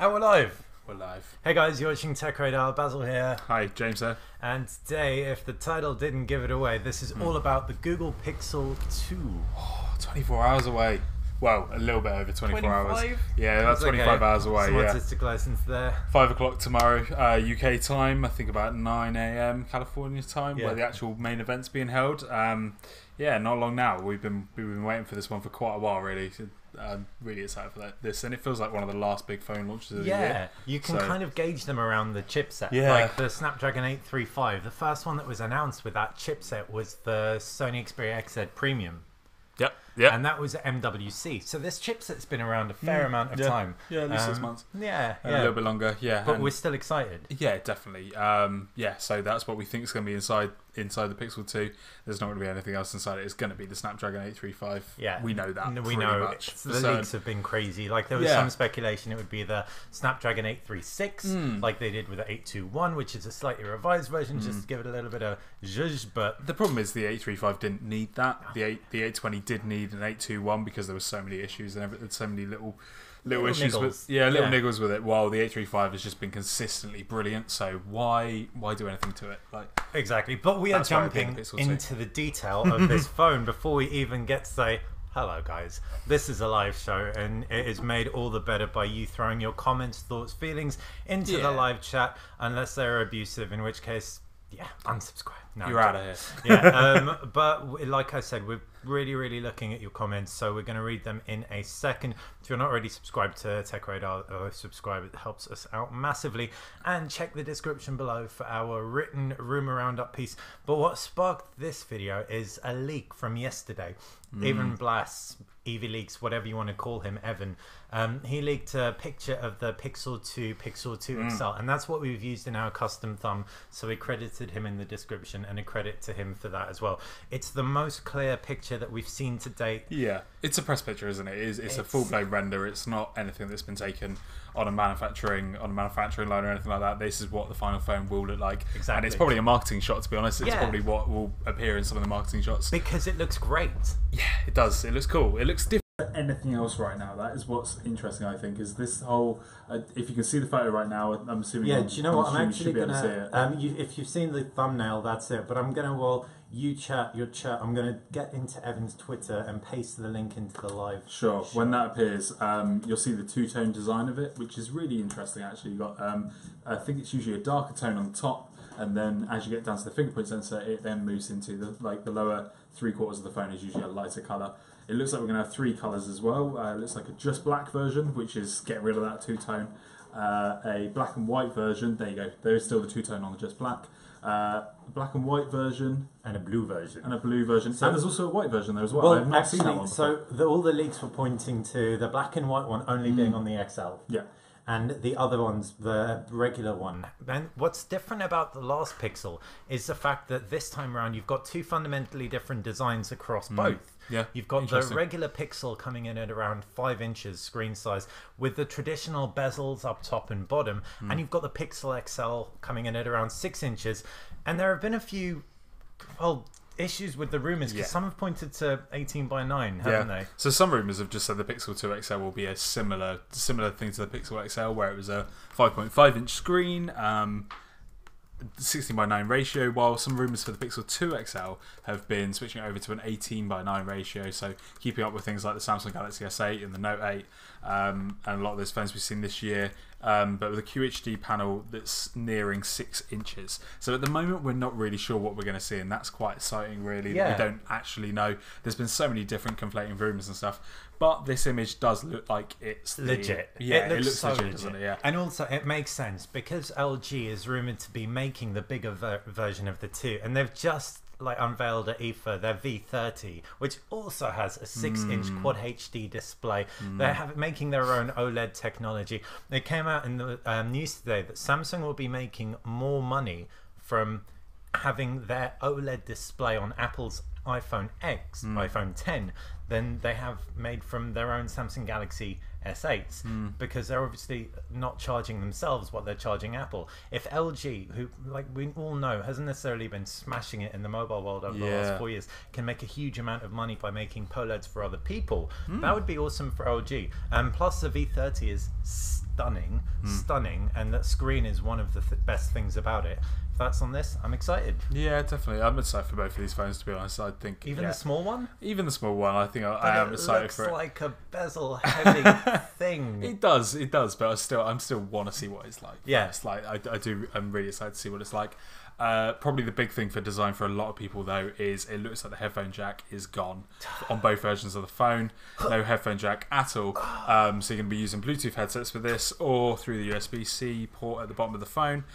And we're live. We're live. Hey guys, you're watching Tech Radar. Basil here. Hi, James here. And today, if the title didn't give it away, this is all about the Google Pixel 2. Oh, 24 hours away. Well, a little bit over 24 hours. 25? Yeah, that's 25 hours away. So yeah. artistic license there. 5 o'clock tomorrow, UK time. I think about 9 a.m. California time, Yeah. where the actual main event's being held. Yeah, not long now. We've been waiting for this one for quite a while, really. I'm really excited for this, and it feels like one of the last big phone launches of the year. Yeah, you can kind of gauge them around the chipset. Yeah. Like the Snapdragon 835. The first one that was announced with that chipset was the Sony Xperia XZ Premium. Yep. Yeah. And that was MWC. So this chipset's been around a fair amount of time. Yeah, at least 6 months. Yeah, A little bit longer. Yeah. But we're still excited. Yeah, definitely. Yeah, so that's what we think is going to be inside the Pixel 2. There's not going to be anything else inside it. It's going to be the Snapdragon 835. Yeah, we know that. We know much. the leaks have been crazy. Like there was some speculation it would be the Snapdragon 836, like they did with the 821, which is a slightly revised version, just to give it a little bit of zhuzh. But the problem is the 835 didn't need that. The 820 did need an 821 because there were so many issues and so many little issues niggles. with niggles with it. While the 835 has just been consistently brilliant, so why do anything to it? Like exactly. But we are jumping into the detail of this phone before we even get to say hello, guys. This is a live show, and it is made all the better by you throwing your comments, thoughts, feelings into the live chat, unless they're abusive, in which case, yeah, unsubscribe. No, you're out of here. Yeah, but like I said, we're really looking at your comments, so we're going to read them in a second. If you're not already subscribed to Tech Radar, subscribe. It helps us out massively. And check the description below for our written rumor roundup piece. But what sparked this video is a leak from yesterday. Evan Blass, Evie Leaks, whatever you want to call him, Evan. He leaked a picture of the Pixel 2 XL, and that's what we've used in our custom thumb. So we credited him in the description, and a credit to him for that as well. It's the most clear picture that we've seen to date. Yeah, it's a press picture, isn't it? It's a full-blown render. It's not anything that's been taken on a manufacturing line or anything like that. This is what the final phone will look like. Exactly. And it's probably a marketing shot, to be honest. It's probably what will appear in some of the marketing shots. Because it looks great. Yeah, it does. It looks cool. It looks different. Anything else right now? That is what's interesting, I think, is this whole. If you can see the photo right now, I'm assuming. Yeah, do you know what? I'm actually gonna. If you've seen the thumbnail, that's it. But I'm gonna you chat your chat. I'm gonna get into Evan's Twitter and paste the link into the live. Sure. When that appears, you'll see the two-tone design of it, which is really interesting. Actually, you got. I think it's usually a darker tone on the top, and then as you get down to the fingerprint sensor, it then moves into the lower 3/4 of the phone is usually a lighter color. It looks like we're going to have 3 colours as well. It looks like a just black version, which is get rid of that two-tone. A black and white version, there you go. There is still the two-tone on the just black. Black and white version. And a blue version. And a blue version. So, and there's also a white version there as well. Well, I've not seen that one before. So all the leaks were pointing to the black and white one only being on the XL. Yeah. And the other one's the regular one. And what's different about the last Pixel is the fact that this time around you've got 2 fundamentally different designs across both. Yeah, you've got the regular Pixel coming in at around 5 inches screen size with the traditional bezels up top and bottom, and you've got the Pixel XL coming in at around 6 inches. And there have been a few, issues with the rumors because some have pointed to 18:9, haven't they? So some rumors have just said the Pixel 2 XL will be a similar thing to the Pixel XL, where it was a 5.5-inch screen. 16:9 ratio, while some rumours for the Pixel 2 XL have been switching over to an 18:9 ratio, so keeping up with things like the Samsung Galaxy S8 and the Note 8, and a lot of those phones we've seen this year, but with a QHD panel that's nearing 6 inches. So at the moment we're not really sure what we're going to see, and that's quite exciting really, that we don't actually know. There's been so many different conflating rumours and stuff, but this image does look like it's legit. Yeah, it looks so legit, doesn't it? Yeah. And also it makes sense because LG is rumoured to be making the bigger version of the 2, and they've just unveiled at IFA their V30, which also has a 6-inch Quad HD display. They're making their own OLED technology. It came out in the news today that Samsung will be making more money from having their OLED display on Apple's iPhone X, iPhone 10, than they have made from their own Samsung Galaxy S8s, because they're obviously not charging themselves what they're charging Apple. If LG, who, like we all know, hasn't necessarily been smashing it in the mobile world over the last 4 years, can make a huge amount of money by making POLEDs for other people, that would be awesome for LG. And plus the V30 is stunning, and that screen is one of the best things about it. If that's on this, I'm excited. Yeah, definitely. I'm excited for both of these phones, to be honest. I think Even the small one? Even the small one, I think I am excited for it. It looks like a bezel heavy thing. It does, but I'm still want to see what it's like. Yeah. It's like I'm really excited to see what it's like. Probably the big thing for design for a lot of people though is it looks like the headphone jack is gone on both versions of the phone. No headphone jack at all. So you're going to be using Bluetooth headsets for this, or through the USB-C port at the bottom of the phone.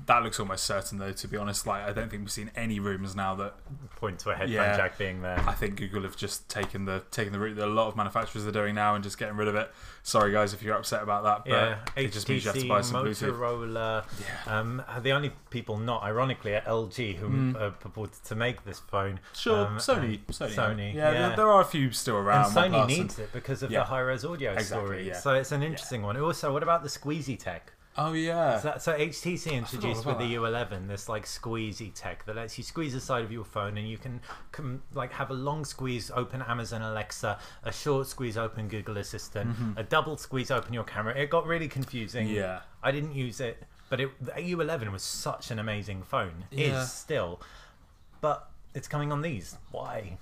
That looks almost certain though, to be honest. Like, I don't think we've seen any rumours now that point to a headphone jack being there. I think Google have just taken the route that a lot of manufacturers are doing now and just getting rid of it. Sorry guys if you're upset about that, but it just means you have to buy some Motorola, Bluetooth. the only people not, ironically, are LG, who purported to make this phone. Sony. Yeah, there are a few still around. And Sony needs it because of the high-res audio story. Yeah. So it's an interesting one. Also, what about the squeezy tech? Oh yeah. So HTC introduced with the U11 this like squeezy tech that lets you squeeze the side of your phone, and you can like have a long squeeze open Amazon Alexa, a short squeeze open Google Assistant, a double squeeze open your camera. It got really confusing. Yeah. I didn't use it, but the U11 was such an amazing phone. Is still, but it's coming on these. Why?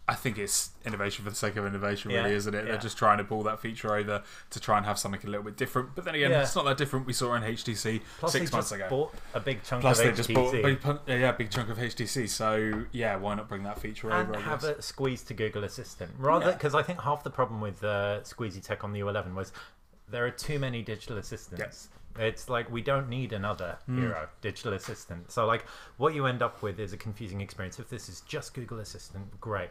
I think it's innovation for the sake of innovation, really, isn't it? They're just trying to pull that feature over to try and have something a little bit different. But then again, it's not that different. We saw in HTC Plus 6 months ago. Bought a big chunk Plus of they HTC. just bought a big chunk of HTC. So yeah, why not bring that feature over? And have a squeeze to Google Assistant, rather, because I think half the problem with squeezy tech on the U11 was there are too many digital assistants. It's like we don't need another hero digital assistant. So like what you end up with is a confusing experience. If this is just Google Assistant, great.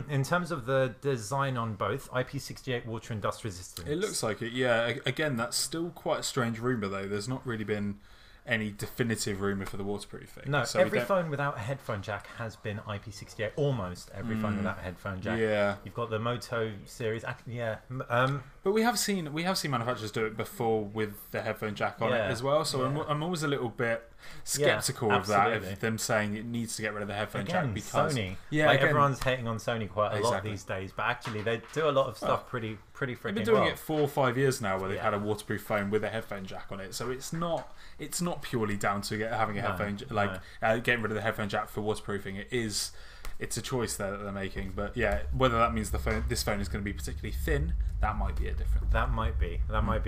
In terms of the design on both, IP68 water and dust resistant. It looks like it. Yeah. Again, that's still quite a strange rumor though. There's not really been any definitive rumour for the waterproofing. No, so every phone without a headphone jack has been IP68. Almost every phone without a headphone jack. Yeah, you've got the Moto series. But we have seen manufacturers do it before with the headphone jack on it as well. So I'm always a little bit skeptical of that, of them saying it needs to get rid of the headphone jack because Sony. Everyone's hating on Sony quite a lot these days, but actually they do a lot of stuff pretty freaking well. They've been doing it 4 or 5 years now, where they've had a waterproof phone with a headphone jack on it. So it's not purely down to having a headphone getting rid of the headphone jack for waterproofing. It's a choice there that they're making, but whether that means this phone is going to be particularly thin, that might be a different. That might be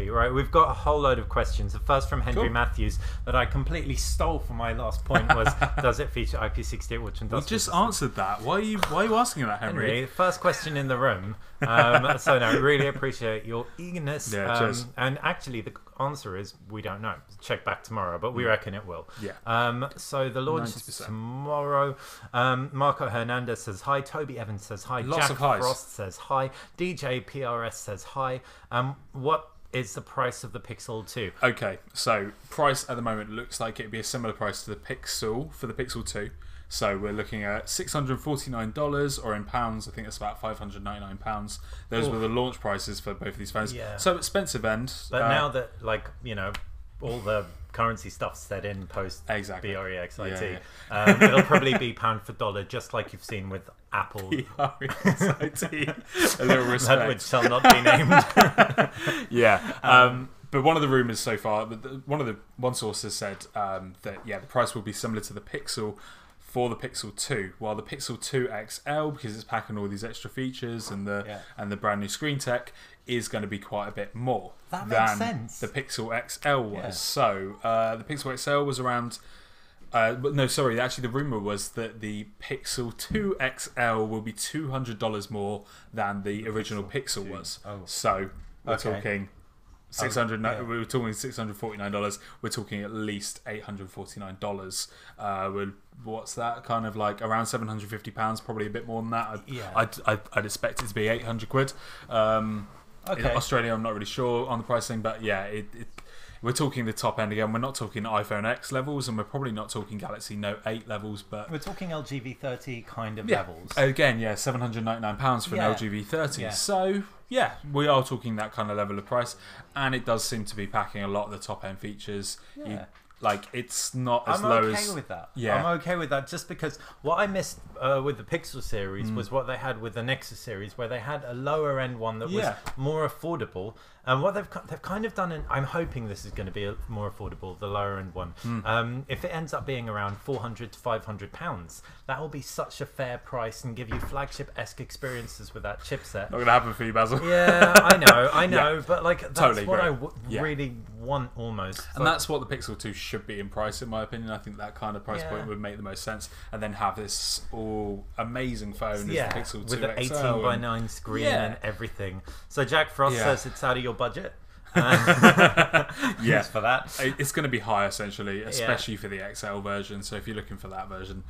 right. We've got a whole load of questions. The first from Henry Matthews that I completely stole from my last point was, does it feature IP68 water and dust? We just answered that. Why are you asking that, Henry? First question in the room. So no, really appreciate your eagerness. Cheers. And actually, the answer is we don't know. Check back tomorrow, but we reckon it will. Yeah. So the launch 90%. Is tomorrow. Marco Hernandez says hi. Toby Evans says hi. Lots of highs. Frost says hi. DJ PRS says hi. What is the price of the Pixel 2? Okay, so price at the moment looks like it'd be a similar price to the Pixel for the Pixel 2. So we're looking at $649, or in pounds, I think it's about £599. Those were the launch prices for both of these phones. Yeah. So expensive end. But now that, all the currency stuff's set in post BREXIT, it'll probably be pound for dollar, just like you've seen with Apple. BREXIT. A little respect. That which shall not be named. But one of the rumours so far, one source has said that the price will be similar to the Pixel for the Pixel 2, while the Pixel 2 XL, because it's packing all these extra features and the brand new screen tech, is going to be quite a bit more than the Pixel XL was. Yeah. So the Pixel XL was around. Actually, the rumor was that the Pixel 2 XL will be $200 more than the original Pixel was. So we're talking. We were talking $649. We're talking at least $849. What's that? Kind of like around £750, probably a bit more than that. I'd expect it to be £800. In Australia, I'm not really sure on the pricing, but we're talking the top end again. We're not talking iPhone X levels, and we're probably not talking Galaxy Note 8 levels, but we're talking LG V30 kind of levels. Again, yeah, £799 for an LG V30. Yeah. So yeah, we are talking that kind of level of price, and it does seem to be packing a lot of the top end features. Yeah. It's not as I'm low okay as... with that. Yeah. I'm okay with that, just because what I missed with the Pixel series was what they had with the Nexus series, where they had a lower end one that was more affordable. And what they've kind of done, and I'm hoping this is going to be more affordable, the lower end one. If it ends up being around £400 to £500, that will be such a fair price and give you flagship-esque experiences with that chipset. Not going to happen for you, Basil. Yeah, I know, but like that's Totally what agree. I really want almost. And that's what the Pixel 2 should be in price, in my opinion. I think that kind of price point would make the most sense. And then have this all amazing phone as the Pixel 2 with the XL 18:9 screen and everything. So Jack Frost says it's out of your budget. Yes, for that. It's going to be high, essentially, especially for the XL version. So if you're looking for that version,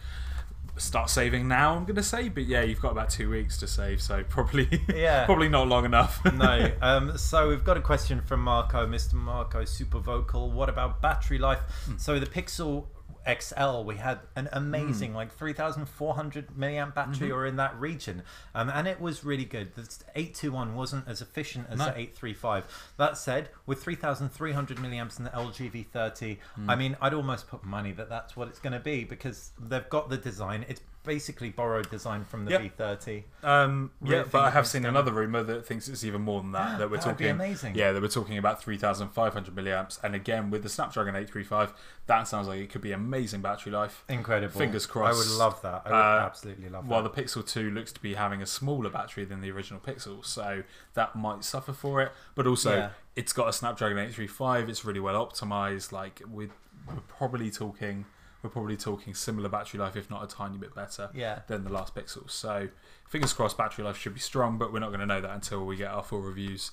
start saving now, I'm going to say. But yeah, you've got about 2 weeks to save, so probably probably not long enough. No. So we've got a question from Marco, Mr. Marco Super Vocal. What about battery life? So the Pixel XL, we had an amazing 3,400 milliamp battery or in that region, and it was really good. The 821 wasn't as efficient as the 835. That said, with 3,300 milliamps in the LG V30, I mean, I'd almost put money that that's what it's going to be, because they've got the design. It's basically borrowed design from the V30. But I have seen another rumor that thinks it's even more than that. That we're That'd talking be amazing. Yeah, that we're talking about 3,500 milliamps, and again with the Snapdragon 835, that sounds like it could be amazing battery life. Incredible. Fingers crossed. I would love that. I would absolutely love that. While the Pixel 2 looks to be having a smaller battery than the original Pixel, so that might suffer for it. But also, it's got a Snapdragon 835. It's really well optimized. Like we're probably talking similar battery life, if not a tiny bit better than the last Pixel. So fingers crossed, battery life should be strong, but we're not going to know that until we get our full reviews,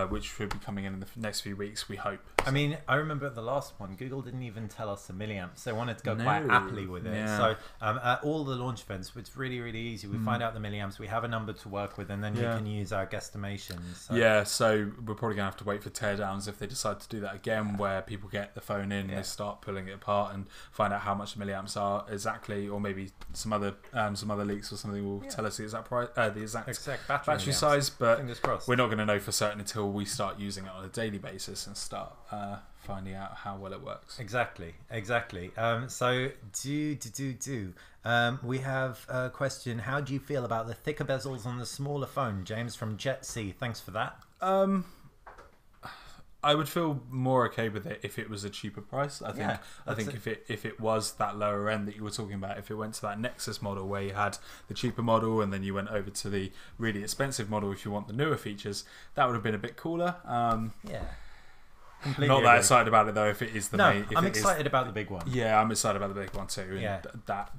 which should be coming in the next few weeks, we hope. I mean, I remember at the last one, Google didn't even tell us the milliamps. They wanted to go quite happily with it. So at all the launch events, it's really, really easy. We find out the milliamps, we have a number to work with, and then we can use our guesstimations. So. So we're probably going to have to wait for teardowns if they decide to do that again, where people get the phone in, they start pulling it apart and find out how much the milliamps are exactly, or maybe some other leaks or something will tell us the exact price, the exact battery size. But we're not going to know for certain until we start using it on a daily basis and start finding out how well it works. Exactly. So we have a question. How do you feel about the thicker bezels on the smaller phone? James from Jet C. Thanks for that. I would feel more okay with it if it was a cheaper price. I think if it was that lower end that you were talking about, if it went to that Nexus model where you had the cheaper model and then you went over to the really expensive model if you want the newer features, that would have been a bit cooler. Completely not that agree. excited about it though. If it is the main, I'm excited about the big one. Yeah, I'm excited about the big one too. And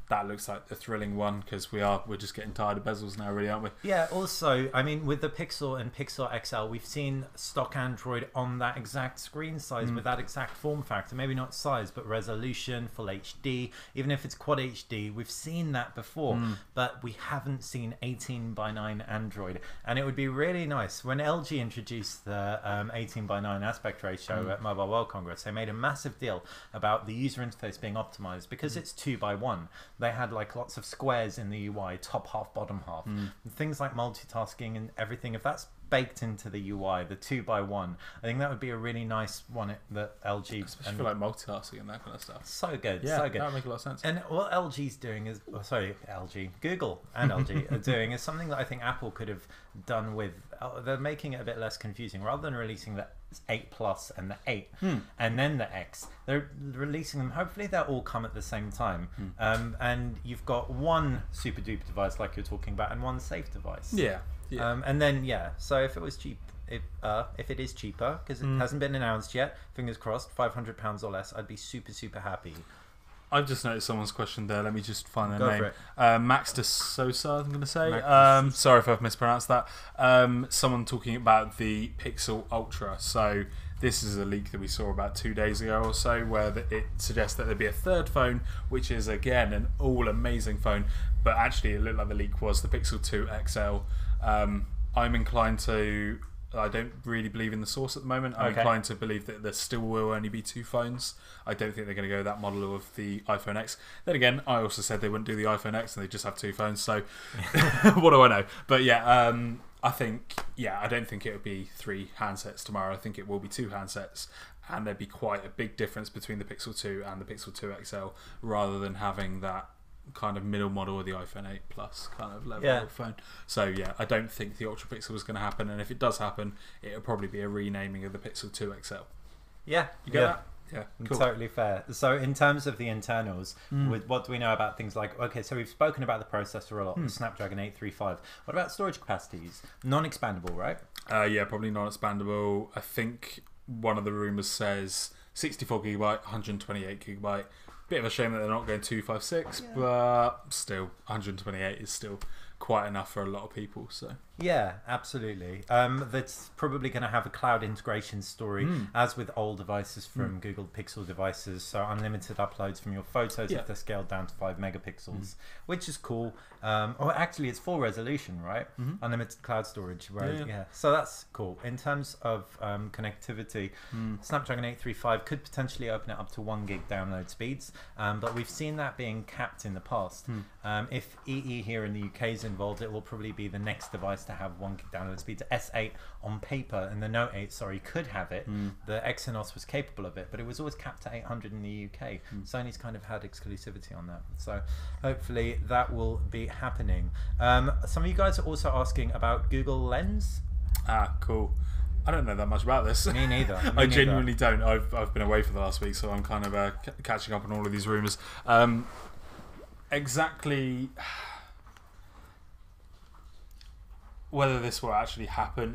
that looks like the thrilling one, because we're just getting tired of bezels now, really, aren't we? Yeah. Also, I mean, with the Pixel and Pixel XL, we've seen stock Android on that exact screen size with that exact form factor. Maybe not size, but resolution, full HD. Even if it's quad HD, we've seen that before, but we haven't seen 18:9 Android. And it would be really nice when LG introduced the 18:9 aspect ratio at Mobile World Congress. They made a massive deal about the user interface being optimized because it's 2:1. They had like lots of squares in the UI, top half, bottom half, and things like multitasking and everything. If that's baked into the UI, the 2:1, I think that would be a really nice one that LG, especially for like multitasking and that kind of stuff. So good. That would make a lot of sense. And what LG's doing is, Google and LG are doing is something that I think Apple could have done with. They're making it a bit less confusing. Rather than releasing the 8 Plus and the 8 and then the X, they're releasing them. Hopefully they'll all come at the same time, and you've got one super duper device like you're talking about and one safe device. And then so if it was cheap, if it is cheaper, because it hasn't been announced yet, fingers crossed, £500 or less, I'd be super happy. I've just noticed someone's question there. Let me just find their name. Max de Sosa, I'm going to say. Sorry if I've mispronounced that. Someone talking about the Pixel Ultra. So this is a leak that we saw about 2 days ago or so, where it suggests that there'd be a third phone, which is again an all amazing phone. But actually, it looked like the leak was the Pixel 2 XL. I'm inclined to I don't really believe in the source at the moment. I'm inclined to believe that there still will only be 2 phones. I don't think they're going to go that model of the iPhone X. Then again, I also said they wouldn't do the iPhone X and they just have 2 phones. So what do I know? But yeah, I think, I don't think it would be 3 handsets tomorrow. I think it will be 2 handsets. And there'd be quite a big difference between the Pixel 2 and the Pixel 2 XL, rather than having that kind of middle model of the iPhone 8 Plus kind of level of phone. So yeah, I don't think the Ultra Pixel is going to happen, and if it does happen, it'll probably be a renaming of the Pixel 2 XL. Yeah, you get that? Yeah, cool. Totally fair. So in terms of the internals, with what do we know about things like, okay, so we've spoken about the processor a lot, the Snapdragon 835. What about storage capacities? Non-expandable, right? Yeah, probably non-expandable. I think one of the rumors says 64 gigabyte, 128 gigabyte. Bit of a shame that they're not going 256, but still, 128 is still quite enough for a lot of people. So yeah, absolutely. That's probably going to have a cloud integration story, as with old devices from Google Pixel devices. So unlimited uploads from your photos if they're scaled down to 5 megapixels, which is cool. Or actually, it's full resolution, right? Unlimited cloud storage. So that's cool. In terms of connectivity, Snapdragon 835 could potentially open it up to 1 gig download speeds, but we've seen that being capped in the past. If EE here in the UK is involved, it will probably be the next device to have 1 gig download speed. S8 on paper, and the Note 8, could have it. The Exynos was capable of it, but it was always capped at 800 in the UK. Sony's kind of had exclusivity on that, so hopefully that will be happening. Some of you guys are also asking about Google Lens. Cool. I don't know that much about this. Me neither. I genuinely don't. I've been away for the last week, so I'm kind of catching up on all of these rumors. Exactly whether this will actually happen,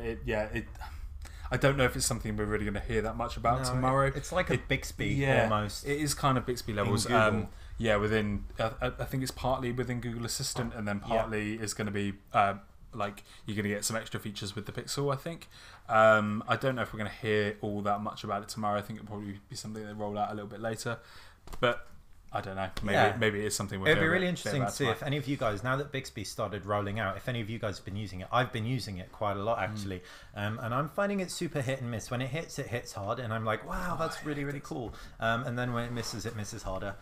I don't know if it's something we're really going to hear that much about tomorrow. It's like a Bixby almost. It is kind of Bixby levels. Within I think it's partly within Google Assistant, and then partly is going to be like you're going to get some extra features with the Pixel, I think. I don't know if we're going to hear all that much about it tomorrow. I think it'll probably be something they roll out a little bit later, but I don't know. Maybe it is something we'll It'd be really interesting to see if any of you guys, now that Bixby started rolling out, if any of you guys have been using it. I've been using it quite a lot actually, and I'm finding it super hit and miss. When it hits hard, and I'm like, wow, that's really cool. And then when it misses harder.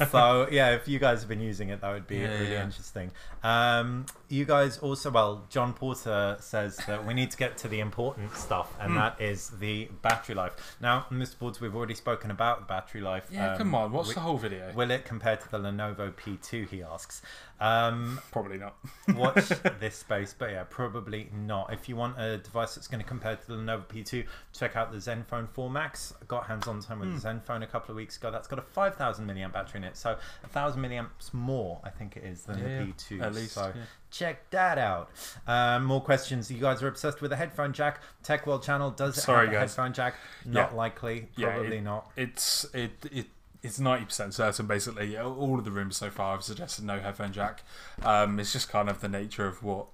So yeah, if you guys have been using it, that would be really interesting. You guys also, John Porter says that we need to get to the important stuff, and that is the battery life. Now, Mr. Porter, we've already spoken about the battery life. Yeah, come on. What's the whole video? Will it compare to the Lenovo P2, he asks. Probably not. Watch this space, but yeah, probably not. If you want a device that's going to compare to the Lenovo P2, check out the Zenfone 4 Max. I got hands-on time with the Zenfone a couple of weeks ago. That's got a 5,000 milliamp battery in it, so 1,000 milliamps more, I think it is, than the P2. At least, so check that out. More questions. You guys are obsessed with a headphone jack. Tech World channel, does it have a headphone jack? Not likely. Probably not. It's 90% certain, basically. All of the rooms so far have suggested no headphone jack. It's just kind of the nature of what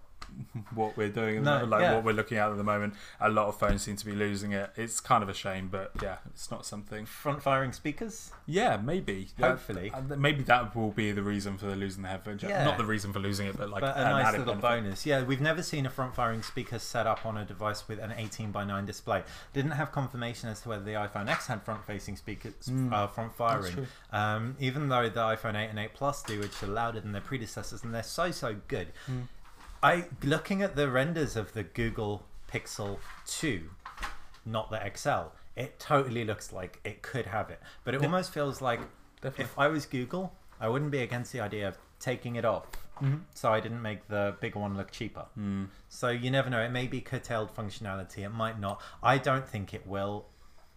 we're doing, what we're looking at the moment. A lot of phones seem to be losing it. It's kind of a shame, but yeah, it's not something. Front-firing speakers? Yeah, maybe. Hopefully. Maybe that will be the reason for losing the headphone jack. Not the reason for losing it, but like a nice little bonus. Yeah, we've never seen a front-firing speaker set up on a device with an 18:9 display. Didn't have confirmation as to whether the iPhone X had front-facing speakers, front-firing. Even though the iPhone 8 and 8 Plus do, which are louder than their predecessors, and they're so good. Looking at the renders of the Google Pixel 2, not the XL, it totally looks like it could have it. But it almost feels like if I was Google, I wouldn't be against the idea of taking it off. So I didn't make the bigger one look cheaper. So you never know. It may be curtailed functionality. It might not. I don't think it will.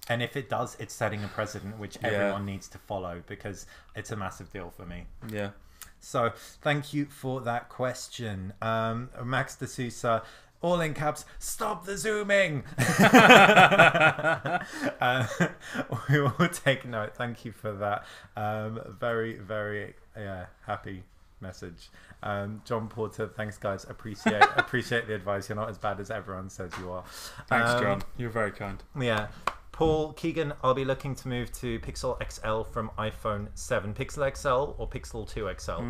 And if it does, it's setting a precedent which everyone needs to follow, because it's a massive deal for me. Yeah. So thank you for that question. Max D'Souza, all in caps, stop the zooming. We will take note. Thank you for that. Very happy message. John Porter, thanks guys. Appreciate the advice. You're not as bad as everyone says you are. Thanks, John. You're very kind. Yeah. Paul Keegan, I'll be looking to move to Pixel XL from iPhone 7. Pixel XL or Pixel 2 XL?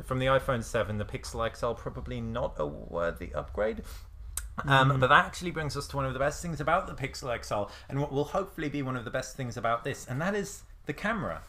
From the iPhone 7, the Pixel XL probably not a worthy upgrade. But that actually brings us to one of the best things about the Pixel XL, and what will hopefully be one of the best things about this, and that is the camera.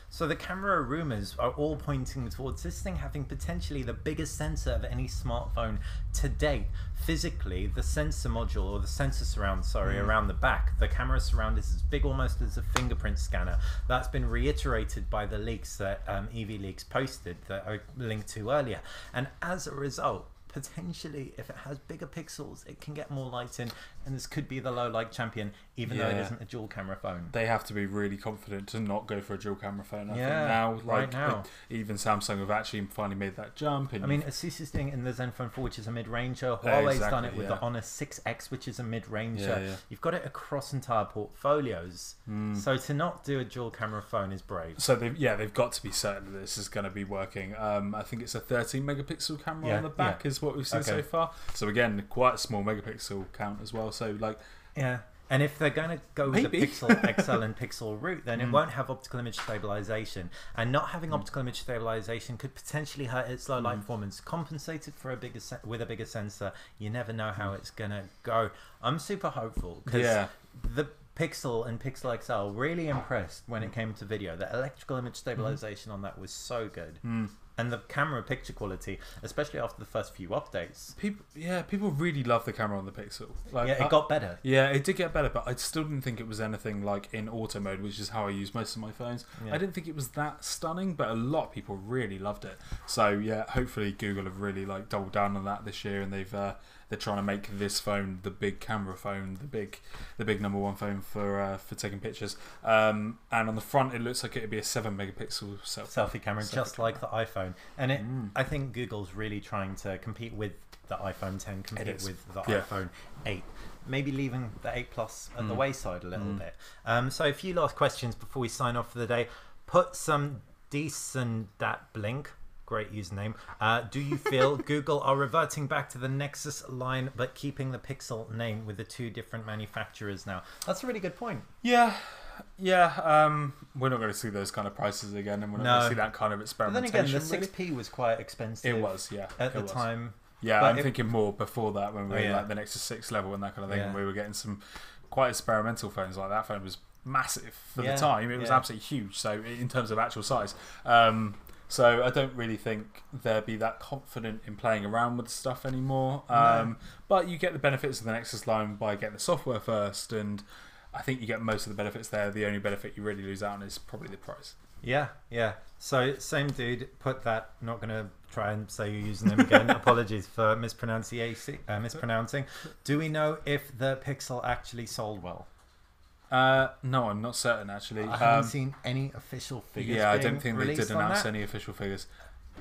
So the camera rumors are all pointing towards this thing having potentially the biggest sensor of any smartphone to date. Physically, the sensor module, or the sensor surround, around the back, the camera surround is as big almost as a fingerprint scanner. That's been reiterated by the leaks that EV Leaks posted that I linked to earlier. And as a result, potentially, if it has bigger pixels, it can get more light in, and this could be the low light champion, even though it isn't a dual camera phone. They have to be really confident to not go for a dual camera phone. I think now, right now. Even Samsung have actually finally made that jump. And I mean, Asus is doing it in the Zenfone 4, which is a mid-ranger. Huawei's done it with the Honor 6X, which is a mid-ranger. You've got it across entire portfolios. So to not do a dual camera phone is brave. So they've got to be certain that this is going to be working. I think it's a 13 megapixel camera on the back is what we've seen so far. So again, quite a small megapixel count as well. So and if they're going to go with the Pixel XL and Pixel route, then it won't have optical image stabilization, and not having optical image stabilization could potentially hurt its low light performance. Compensated for with a bigger sensor, you never know how it's going to go. I'm super hopeful because the Pixel and Pixel XL really impressed when it came to video. The electrical image stabilization on that was so good. And the camera picture quality, especially after the first few updates. People really love the camera on the Pixel. It got better. Yeah, it did get better, but I still didn't think it was anything like in auto mode, which is how I use most of my phones. I didn't think it was that stunning, but a lot of people really loved it. So hopefully Google have really doubled down on that this year, and they're trying to make this phone the big camera phone, the big #1 phone for taking pictures. And on the front, it looks like it'd be a 7 megapixel selfie camera, just like the iPhone. And I think Google's really trying to compete with the iPhone 10, compete with the iPhone 8. Maybe leaving the 8 Plus at the wayside a little bit. So a few last questions before we sign off for the day. Put some decent dat blink. Great username. Do you feel Google are reverting back to the Nexus line but keeping the Pixel name with the two different manufacturers now? That's a really good point. Yeah. We're not going to see those kind of prices again, and we're not going to see that kind of experimentation. But then again, the 6P was quite expensive. It was, at the time. Yeah, I'm thinking more before that, when we were like the Nexus 6 level and that kind of thing, and we were getting some quite experimental phones. Like that phone was massive for the time. It was absolutely huge. So in terms of actual size. So I don't really think they'll be that confident in playing around with the stuff anymore. But you get the benefits of the Nexus line by getting the software first, and I think you get most of the benefits there. The only benefit you really lose out on is probably the price. Yeah. So same dude, put that. Not going to try and say your username again. Apologies for mispronouncing. Do we know if the Pixel actually sold well? No, I'm not certain actually. I haven't seen any official figures. Yeah, I don't think they did announce any official figures.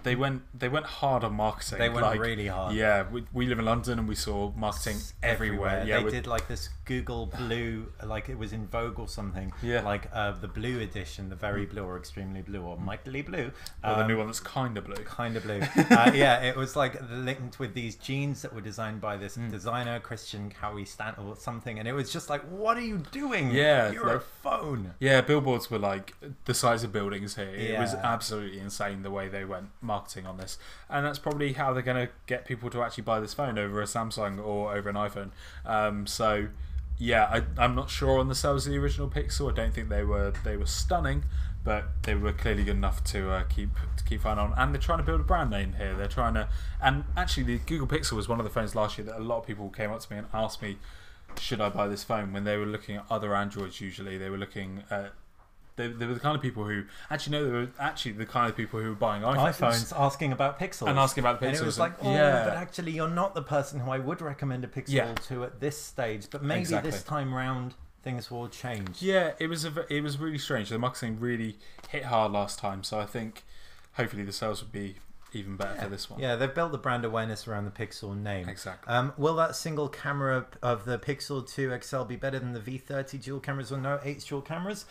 They went hard on marketing. They went really hard. Yeah, we live in London and we saw marketing everywhere. Yeah, they did like this Google Blue, like it was in Vogue or something. Yeah, like the blue edition, the very blue or extremely blue or mightily blue. Or the new one that's kind of blue. Kind of blue. Yeah, it was like linked with these jeans that were designed by this designer, Christian Cowie Stant or something, and it was just like, what are you doing? Yeah, you're a phone. Yeah, billboards were like the size of buildings here. It was absolutely insane the way they went marketing on this, and that's probably how they're going to get people to actually buy this phone over a Samsung or over an iPhone. So yeah, I'm not sure on the sales of the original Pixel. I don't think they were stunning, but they were clearly good enough to keep fine on. And they're trying to build a brand name here. They're trying to, and actually the Google Pixel was one of the phones last year that a lot of people came up to me and asked me, should I buy this phone, when they were looking at other Androids. Usually they were looking at, they were the kind of people who they were actually the kind of people who were buying iPhones asking about Pixels. And asking about Pixels. And it was like, but actually you're not the person who I would recommend a Pixel to at this stage. But maybe this time round things will change. Yeah, it was really strange. The marketing really hit hard last time, so I think hopefully the sales would be even better for this one. Yeah, they've built the brand awareness around the Pixel name. Exactly. Will that single camera of the Pixel 2 XL be better than the V30 dual cameras or Note 8's dual cameras?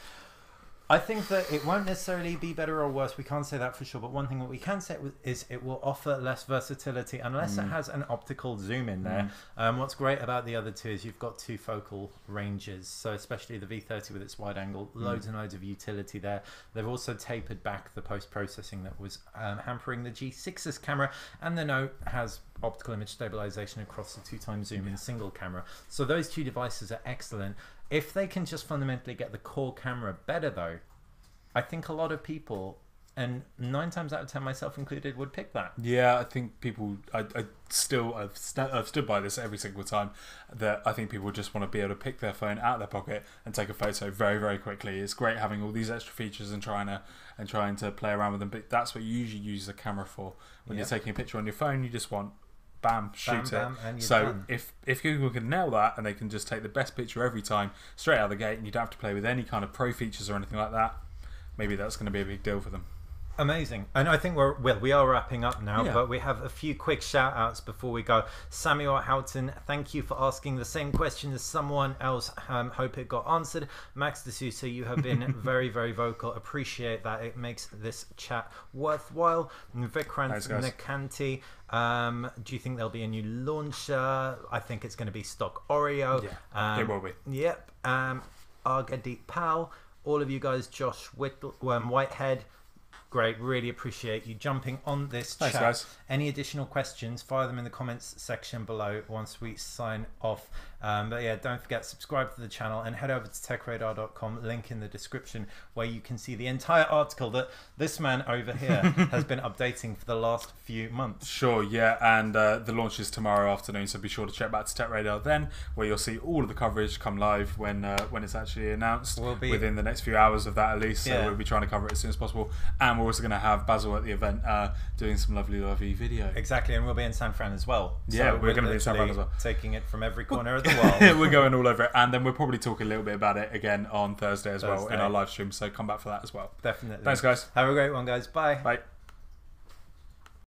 I think that it won't necessarily be better or worse. We can't say that for sure. But one thing that we can say is it will offer less versatility unless it has an optical zoom in there. What's great about the other two is you've got 2 focal ranges. So especially the V30 with its wide angle, loads and loads of utility there. They've also tapered back the post-processing that was hampering the G6's camera. And the Note has optical image stabilization across the 2x zoom in single camera. So those 2 devices are excellent. If they can just fundamentally get the core camera better, though, I think a lot of people, and 9 times out of 10, myself included, would pick that. Yeah, I think people. I've stood by this every single time. That I think people just want to be able to pick their phone out of their pocket and take a photo very, very quickly. It's great having all these extra features and trying to play around with them. But that's what you usually use the camera for. When you're taking a picture on your phone, you just want. Bam, shoot it. And so done. if Google can nail that and they can just take the best picture every time straight out of the gate and you don't have to play with any kind of pro features or anything like that, maybe that's going to be a big deal for them. Amazing. And I think we are wrapping up now, but we have a few quick shout outs before we go. Samuel Houghton, thank you for asking the same question as someone else. Hope it got answered. Max D'Souza, you have been very, very vocal. Appreciate that. It makes this chat worthwhile. Vikrant Nakanti, do you think there'll be a new launcher? I think it's going to be stock Oreo. Yeah, it will be. Yep. Argadeep Pal, all of you guys, Josh Whitehead, great, really appreciate you jumping on this chat. Guys. Any additional questions, fire them in the comments section below once we sign off. But yeah, don't forget, subscribe to the channel and head over to techradar.com, link in the description, where you can see the entire article that this man over here has been updating for the last few months. Sure, yeah, and the launch is tomorrow afternoon, so be sure to check back to Tech Radar then, where you'll see all of the coverage come live when it's actually announced. We'll be within the next few hours of that at least, so we'll be trying to cover it as soon as possible. And we're also going to have Bezel at the event doing some lovely video. Exactly, and we'll be in San Fran as well. Yeah, so we're going to be in San Fran as well. Taking it from every corner of the world. We're going all over it, and then we'll probably talk a little bit about it again on Thursday as well in our live stream, so come back for that as well. Definitely. Thanks, guys. Have a great one, guys. Bye. Bye.